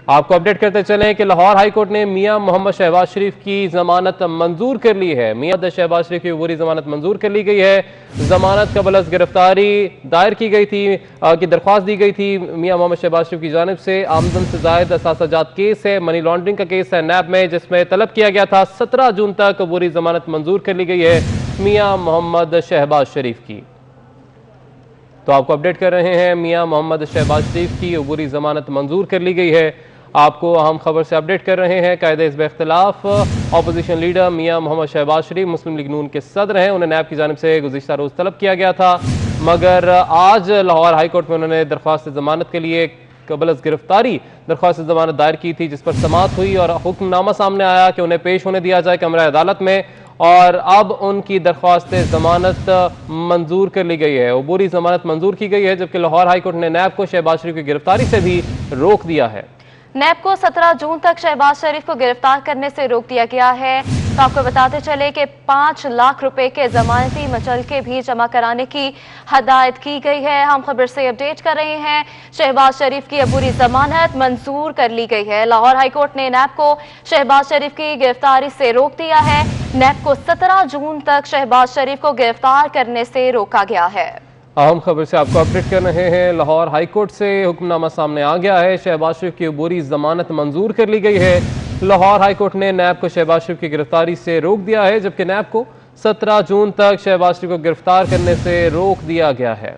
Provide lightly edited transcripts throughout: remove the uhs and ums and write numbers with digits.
आपको अपडेट करते चलें कि लाहौर हाई कोर्ट ने मियां मोहम्मद शहबाज शरीफ की जमानत मंजूर कर ली है। मियां शहबाज शरीफ की अबूरी जमानत मंजूर कर ली गई है। जमानत कबल अज़ गिरफ्तारी दायर की गई थी की दरख्वास्त दी गई थी मियां मोहम्मद शहबाज शरीफ की जानिब से। आमदन से जायद असासाजात केस है, मनी लॉन्ड्रिंग का केस है नैब में, जिसमें तलब किया गया था 17 जून तक अबूरी जमानत मंजूर कर ली गई है मियां मोहम्मद शहबाज शरीफ की। तो आपको अपडेट कर रहे हैं मियां मोहम्मद शहबाज शरीफ की अबूरी जमानत मंजूर कर ली गई है। आपको अहम खबर से अपडेट कर रहे हैं। कायदे हिज़्ब इख्तिलाफ अपोजिशन लीडर मियां मोहम्मद शहबाज शरीफ मुस्लिम लीग नून के सदर हैं। उन्हें नैब की जानिब से गुज़िश्ता रोज़ तलब किया गया था, मगर आज लाहौर हाई कोर्ट में उन्होंने दरख्वास्त जमानत के लिए कबल अज़ गिरफ्तारी दरख्वास्त जमानत दायर की थी, जिस पर समाअत हुई और हुक्मनामा सामने आया कि उन्हें पेश होने दिया जाए कमरा अदालत में। और अब उनकी दरख्वास्त जमानत मंजूर कर ली गई है, अबूरी जमानत मंजूर की गई है, जबकि लाहौर हाई कोर्ट ने नैब को शहबाज शरीफ की गिरफ्तारी से भी रोक दिया है। नैब को 17 जून तक शहबाज शरीफ को गिरफ्तार करने से रोक दिया गया है। तो आपको बताते चले कि 5 लाख रुपए के जमानती मचलके भी जमा कराने की हदायत की गई है। हम खबर से अपडेट कर रहे हैं, शहबाज शरीफ की अबूरी जमानत मंजूर कर ली गई है। लाहौर हाईकोर्ट ने नैब को शहबाज शरीफ की गिरफ्तारी से रोक दिया है। नैब को 17 जून तक शहबाज शरीफ को गिरफ्तार करने से रोका गया है। अहम खबर से आपको अपडेट कर रहे हैं। लाहौर हाईकोर्ट से हुक्मनामा सामने आ गया है, शहबाज शरीफ की अबूरी जमानत मंजूर कर ली गई है। लाहौर हाईकोर्ट ने नैब को शहबाज शरीफ की गिरफ्तारी से रोक दिया है, जबकि नैब को 17 जून तक शहबाज शरीफ को गिरफ्तार करने से रोक दिया गया है।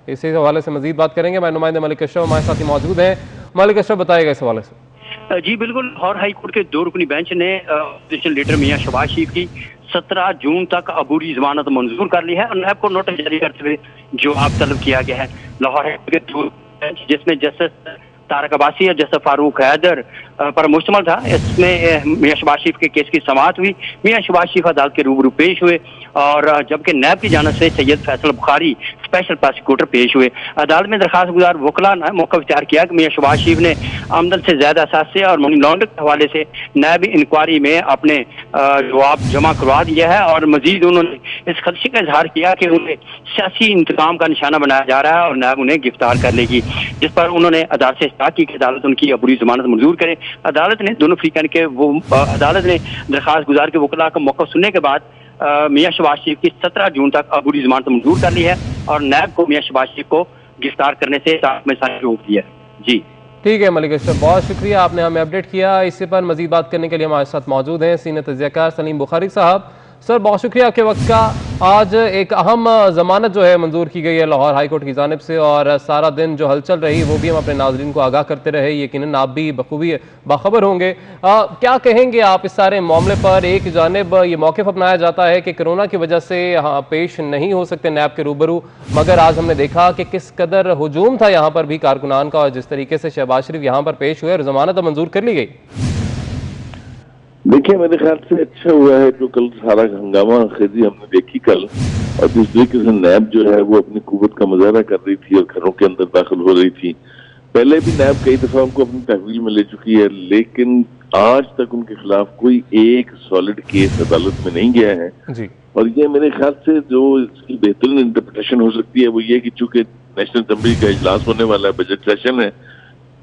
इसी हवाले से मजीद बात करेंगे, मैं नुमाइंदे मलिक अशरफ हमारे साथ ही मौजूद हैं। मलिक अशरफ बताएगा इस हवाले से। जी बिल्कुल, लाहौर हाई कोर्ट के 2 रुकनी बेंच ने अपोजिशन लीडर मियां शहबाज शरीफ की 17 जून तक अबूरी जमानत मंजूर कर ली है और नैब को नोटिस जारी करते हुए जवाब तलब किया गया है। लाहौर हाई कोर्ट के 2 बेंच, जिसमें जस्टिस तारक अब्बासी और जस्टिस फारूक हैदर पर मुश्तमल था, इसमें मियां शहबाज शरीफ के केस की समाअत हुई। मियां शहबाज शरीफ अदालत के रूबरू पेश हुए और जबकि नैब की जानिब से सैयद फैसल बुखारी स्पेशल प्रोसिक्यूटर पेश हुए। अदालत में दरखास्त गुजार वकला ने मौका इख्तियार किया कि मियां शहबाज शरीफ ने आमदन से ज्यादा असासे और मनी लॉन्ड्रिंग के हवाले से नैब इंक्वायरी में अपने जवाब जमा करवा दिया है और मजीद उन्होंने इस खदशे का इजहार किया कि उन्हें सियासी इंतकाम का निशाना बनाया जा रहा है और नैब उन्हें गिरफ्तार कर लेगी, जिस पर उन्होंने अदालत से इस्तफ़ा की कि अदालत उनकी अबूरी जमानत मंजूर करे। अदालत ने दोनों फरीकैन के अदालत ने दरखास्त गुजार के वकला का मौका सुनने के बाद मियां शहबाज शरीफ की 17 जून तक अबूरी जमानत मंजूर कर ली है और नैब को मियां शहबाज शरीफ को गिरफ्तार करने से रोक दिया है। जी ठीक है मलिक अशरफ, बहुत शुक्रिया, आपने हमें अपडेट किया। इसी पर मजीद बात करने के लिए हमारे साथ मौजूद हैं सीनियर तज्ज़ियाकार सलीम बुखारी साहब। सर बहुत शुक्रिया आपके वक्त का। आज एक अहम जमानत जो है मंजूर की गई है लाहौर हाई कोर्ट की जानिब से, और सारा दिन जो हलचल रही वो भी हम अपने नाजरीन को आगाह करते रहे, यकीनन आप भी बखूबी बाखबर होंगे। क्या कहेंगे आप इस सारे मामले पर? एक जानिब ये मौक़िफ़ अपनाया जाता है कि कोरोना की वजह से पेश नहीं हो सकते नैब के रूबरू, मगर आज हमने देखा कि किस कदर हुजूम था यहाँ पर भी कारकुनान का, और जिस तरीके से शहबाज शरीफ यहाँ पर पेश हुए और जमानत मंजूर कर ली गई। देखिए, मेरे ख्याल से अच्छा हुआ है जो कल सारा हंगामा खेजी हमने देखी कल, और जिस तरीके से नैब जो है वो अपनी कुव्वत का मुजाहरा कर रही थी और घरों के अंदर दाखिल हो रही थी। पहले भी नैब कई दफा उनको अपनी तहवील में ले चुकी है, लेकिन आज तक उनके खिलाफ कोई एक सॉलिड केस अदालत में नहीं गया है जी। और ये मेरे ख्याल से जो इसकी बेहतरीन इंटरप्रिटेशन हो सकती है वो ये कि चूंकि नेशनल असेंबली का इजलास होने वाला है, बजट सेशन है,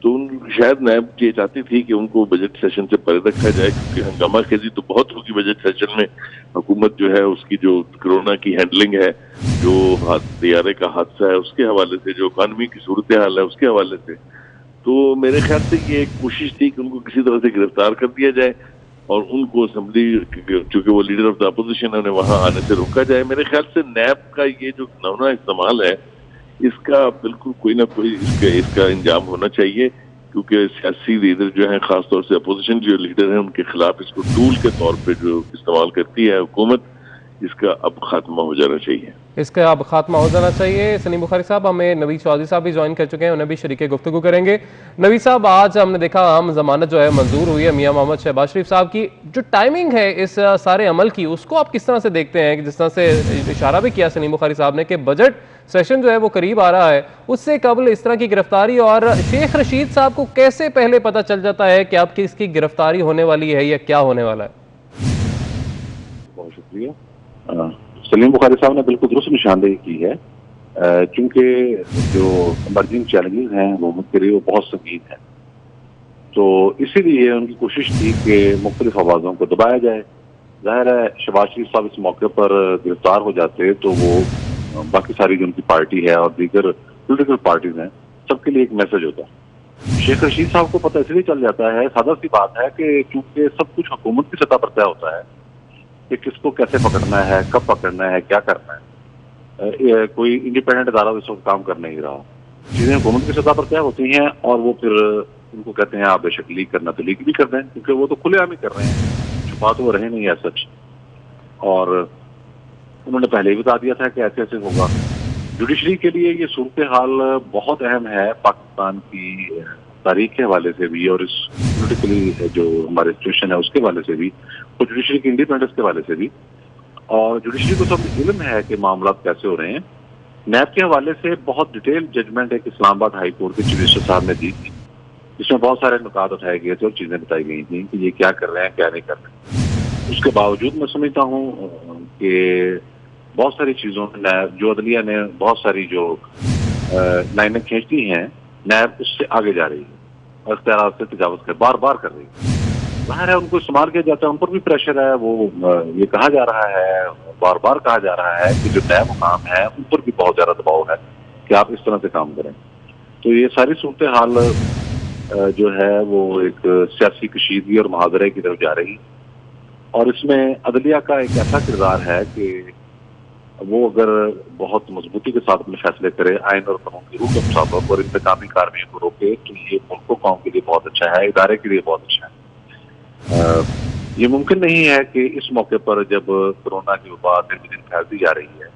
तो शायद नैब ये चाहती थी कि उनको बजट सेशन से परे रखा जाए, क्योंकि हंगामा खेजी तो बहुत होगी बजट सेशन में। हुकूमत जो है उसकी जो कोरोना की हैंडलिंग है, जो तैयारे का हादसा है उसके हवाले से, जो इकानमी की सूरत हाल है उसके हवाले से, तो मेरे ख्याल से ये एक कोशिश थी कि उनको किसी तरह से गिरफ्तार कर दिया जाए और उनको असेंबली, चूंकि वो लीडर ऑफ द अपोजिशन है, उन्हें वहां आने से रोका जाए। मेरे ख्याल से नैब का ये जो नौना इस्तेमाल है, इसका बिल्कुल कोई ना कोई इसका इंजाम होना चाहिए, क्योंकि सियासी लीडर जो है, खासतौर से अपोजिशन जो लीडर है, उनके खिलाफ इसको टूल के तौर पे जो इस्तेमाल करती है हुकूमत, इसका अब खात्मा हो जाना चाहिए। इसका अब खात्मा हो जाना चाहिए। सलीम बुखारी साहब, हमें नवीद चौधरी साहब भी ज्वाइन कर चुके हैं, उन्हें भी शरीके गुफ्तगू करेंगे। नवीद साहब, आज हमने देखा आम जमानत जो है मंजूर हुई है मियां मोहम्मद शहबाज शरीफ साहब की। जो टाइमिंग है इस सारे अमल की, उसको आप किस तरह से देखते हैं? जिस तरह से इशारा भी किया सलीम बुखारी साहब ने कि बजट सेशन जो है वो करीब आ रहा है, उससे कबल इस तरह की गिरफ्तारी, और शेख रशीद साहब को कैसे पहले पता चल जाता है कि आपकी इसकी गिरफ्तारी होने वाली है या क्या होने वाला है? बहुत शुक्रिया। सलीम बुखारी साहब ने बिल्कुल दुरुस्त निशानदेही की है। चूंकि जो इमर्जिंग चैलेंजेस हैं हुकूमत के लिए वो बहुत संगीन है, तो इसीलिए उनकी कोशिश थी कि मुख्तलिफ आवाज़ों को दबाया जाए। जाहिर है शहबाज शरीफ साहब इस मौके पर गिरफ्तार हो जाते तो वो बाकी सारी जो उनकी पार्टी है और दीगर पोलिटिकल पार्टीज हैं सबके लिए एक मैसेज होता है। शेख रशीद साहब को पता इसलिए चल जाता है, सादा सी बात है कि चूंकि सब कुछ हुकूमत की सतह पर तय होता है कि किसको कैसे पकड़ना है, कब पकड़ना है, क्या करना है। कोई इंडिपेंडेंट अदालत इस वक्त काम कर नहीं रहा, चीजें हुकूमत की सतह पर तय होती हैं और वो फिर उनको कहते हैं आप बेशक लीक करना तो लीक भी कर दें, क्योंकि वो तो खुलेआम ही कर रहे हैं, छुपा तो वो रहे नहीं है सच। और उन्होंने पहले ही बता दिया था कि ऐसे ऐसे होगा। जुडिशरी के लिए ये सूरत हाल बहुत अहम है, पाकिस्तान की तारीख के हवाले से भी और इस पोलिटिकली जो हमारे सिचुएशन है उसके हवाले से भी, और जुडिशरी की इंडिपेंडेंस के हवाले से भी। और जुडिशरी को सब इल्म है कि मामला कैसे हो रहे हैं। नैब के हवाले से बहुत डिटेल जजमेंट एक इस्लामाबाद हाई कोर्ट के चीफ जस्टिस साहब ने दी थी, जिसमें बहुत सारे नुकात उठाए गए थे और चीजें बताई गई थी कि ये क्या कर रहे हैं, क्या नहीं कर रहे। उसके बावजूद मैं समझता हूँ कि बहुत सारी चीजों में जो अदलिया ने बहुत सारी जो लाइनें खींचती हैं, नैब उससे आगे जा रही है और इख्तियारात से तजावुज़ कर बार बार कर रही है। जाहिर है उनको इस्तेमाल किया जाता है, उन पर भी प्रेशर है। वो ये कहा जा रहा है, बार बार कहा जा रहा है कि जो नैब काम है उन पर भी बहुत ज्यादा दबाव है कि आप इस तरह से काम करें। तो ये सारी सूरत हाल जो है वो एक सियासी कशीदगी और मुहावरे की तरफ जा रही, और इसमें अदलिया का एक ऐसा किरदार है कि वो अगर बहुत मजबूती के साथ अपने फैसले करे, आइन और कानून की रूह के मुताबिक और इंतकामी कार्रवाई को रोके, तो ये मुल्क कौम के लिए बहुत अच्छा है, इदारे के लिए बहुत अच्छा है। ये मुमकिन नहीं है कि इस मौके पर जब कोरोना की वबा दिन ब दिन फैलती जा रही है,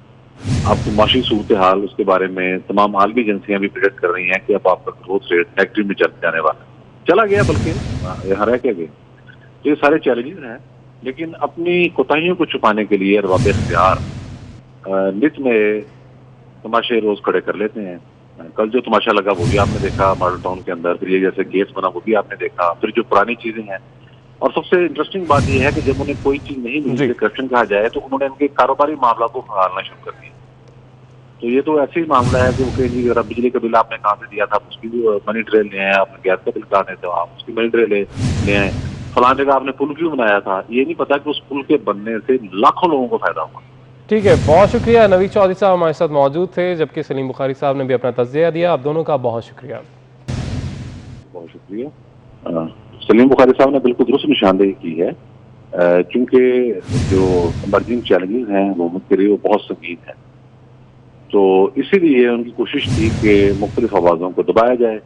अब माशी सूरत हाल उसके बारे में तमाम आलमी एजेंसियां भी प्रेडिक्ट कर रही हैं कि अब आपका ग्रोथ रेट नेगेटिव में जाने वाला चला गया, बल्कि यहाँ रह के गए। तो ये सारे चैलेंजेस हैं, लेकिन अपनी कोताहियों को छुपाने के लिए अरबाब इख्तियार नित में तमाशे रोज खड़े कर लेते हैं। कल जो तमाशा लगा वो भी आपने देखा मॉडल टाउन के अंदर, फिर ये जैसे केस बना वो भी आपने देखा, फिर जो पुरानी चीजें हैं। और सबसे इंटरेस्टिंग बात यह है कि जब उन्हें कोई चीज नहीं मिली, करप्शन कहा जाए, तो उन्होंने इनके कारोबारी मामला को खंगालना शुरू कर दिया। तो ये तो ऐसे ही मामला है कि वो कहेंगे अगर बिजली का बिल आपने कहाँ से दिया था, उसकी भी मनी ट्रेल ले आए, आपने गैस का बिल कहा थे आप उसकी मनी ट्रेल ले आए, फलान जगह आपने पुल क्यों बनाया था, ये नहीं पता कि उस पुल के बनने से लाखों लोगों को फायदा हुआ। ठीक है, बहुत शुक्रिया। नवीद चौधरी साहब हमारे साथ मौजूद थे, जबकि सलीम बुखारी साहब ने भी अपना तज़किया दिया। आप दोनों का बहुत शुक्रिया। बहुत शुक्रिया। सलीम बुखारी साहब ने बिल्कुल दुरुस्त निशानदेही की है, क्योंकि जो इमर्जिंग चैलेंजेस हैं हुकूमत के लिए वो बहुत संगीन है, तो इसीलिए उनकी कोशिश थी कि मुख्तलिफ आवाज़ों को दबाया जाए।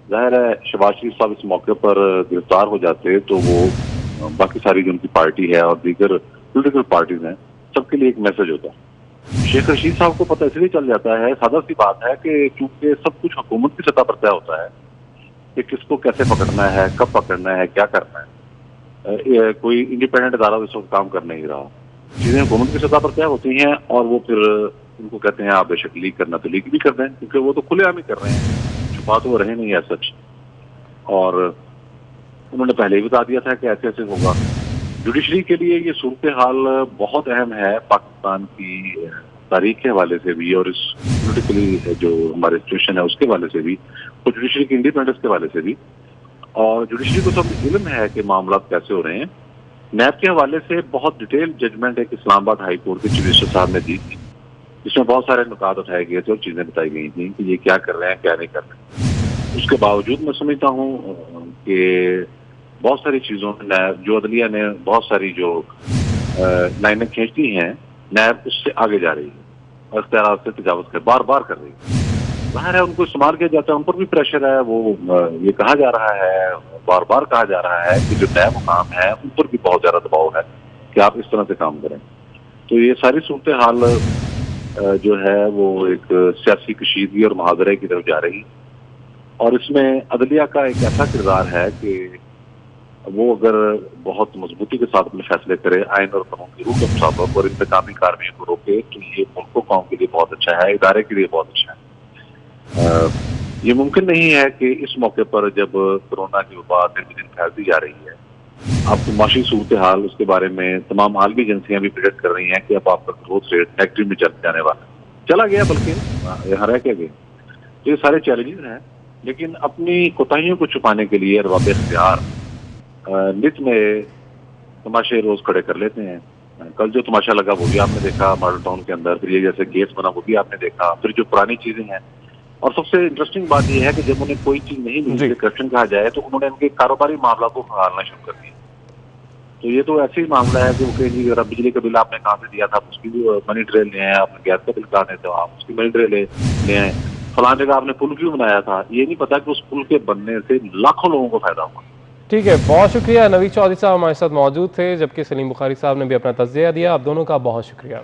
जाहिर है शहबाज शरीफ साहब इस मौके पर गिरफ्तार हो जाते तो वो बाकी सारी जो उनकी पार्टी है और दीगर पोलिटिकल पार्टीज हैं सबके लिए एक मैसेज होता है। शेख रशीद साहब को पता इसलिए चल जाता है, सादा सी बात है कि चूंकि सब कुछ हुकूमत की सतह पर तय होता है कि किसको कैसे पकड़ना है, कब पकड़ना है, क्या करना है। कोई इंडिपेंडेंट अदालत इस वक्त काम कर नहीं रहा, चीजें हुकूमत की सतह पर तय होती हैं और वो फिर उनको कहते हैं आप बेशक लीक करना तो लीक भी कर दें, क्योंकि वो तो खुलेआम ही कर रहे हैं, छुपा तो वो रहे नहीं है सच। और उन्होंने पहले ही बता दिया था कि ऐसे ऐसे होगा। जुडिशरी के लिए ये सूरत हाल बहुत अहम है, पाकिस्तान की तारीख के हवाले से भी और इस पोलिटिकली जो हमारे सिचुएशन है उसके हवाले से भी, और जुडिशरी की इंडिपेंडेंस के हवाले से भी। और जुडिशरी को सब इल्म है कि मामला कैसे हो रहे हैं। नैब के हवाले से बहुत डिटेल जजमेंट एक इस्लामाबाद हाई कोर्ट के चीफ जस्टिस साहब ने दी थी, जिसमें बहुत सारे नुकात उठाए गए थे और चीजें बताई गई थी कि ये क्या कर रहे हैं, क्या नहीं कर रहे। उसके बावजूद मैं समझता हूँ कि बहुत सारी चीजों में जो अदलिया ने बहुत सारी जो लाइनें खींचती हैं, नैब उससे आगे जा रही है और इख्तियारात से तजावुज़ कर बार बार कर रही है। जाहिर है उनको इस्तेमाल किया जाता है, उन पर भी प्रेशर है। वो ये कहा जा रहा है, बार बार कहा जा रहा है कि जो नैब काम है उन पर भी बहुत ज्यादा दबाव है कि आप इस तरह से काम करें। तो ये सारी सूरत हाल जो है वो एक सियासी कशीदगी और मुहावरे की तरफ जा रही, और इसमें अदलिया का एक ऐसा किरदार है कि वो अगर बहुत मजबूती के साथ अपने फैसले करे, आइन और कानून की रूह के मुताबिक और इंतकामी कार्रवाई को रोके, तो ये मुल्क कौम के लिए बहुत अच्छा है, इदारे के लिए बहुत अच्छा है। ये मुमकिन नहीं है कि इस मौके पर जब कोरोना की वबा दिन ब दिन फैलती जा रही है, अब तो माशी सूरत हाल उसके बारे में तमाम आलमी एजेंसियां भी प्रेडिक्ट कर रही हैं कि अब आपका ग्रोथ रेट नेगेटिव में जाने वाला चला गया, बल्कि यहाँ रह के गए। तो ये सारे चैलेंजेस हैं, लेकिन अपनी कोताहियों को छुपाने के लिए अरबाब इख्तियार नित में तमाशे रोज खड़े कर लेते हैं। कल जो तमाशा लगा वो भी आपने देखा मॉडल टाउन के अंदर, फिर ये जैसे केस बना वो भी आपने देखा, फिर जो पुरानी चीजें हैं। और सबसे इंटरेस्टिंग बात यह है कि जब उन्हें कोई चीज नहीं मिली, जिसे करप्शन कहा जाए, तो उन्होंने इनके कारोबारी मामला को खंगालना शुरू कर दिया। तो ये तो ऐसे ही मामला है कि वो कहेंगे अगर बिजली का बिल आपने कहाँ से दिया था, उसकी भी मनी ट्रेल ले आए, आपने गैस का बिल कहाँ थे, आप उसकी मनी ट्रेल ले आए, फलां जगह आपने पुल क्यों बनाया था। ये नहीं पता कि उस पुल के बनने से लाखों लोगों को फायदा हुआ। ठीक है, बहुत शुक्रिया। नवीद चौधरी साहब हमारे साथ मौजूद थे, जबकि सलीम बुखारी साहब ने भी अपना तज्जिया दिया। आप दोनों का बहुत शुक्रिया।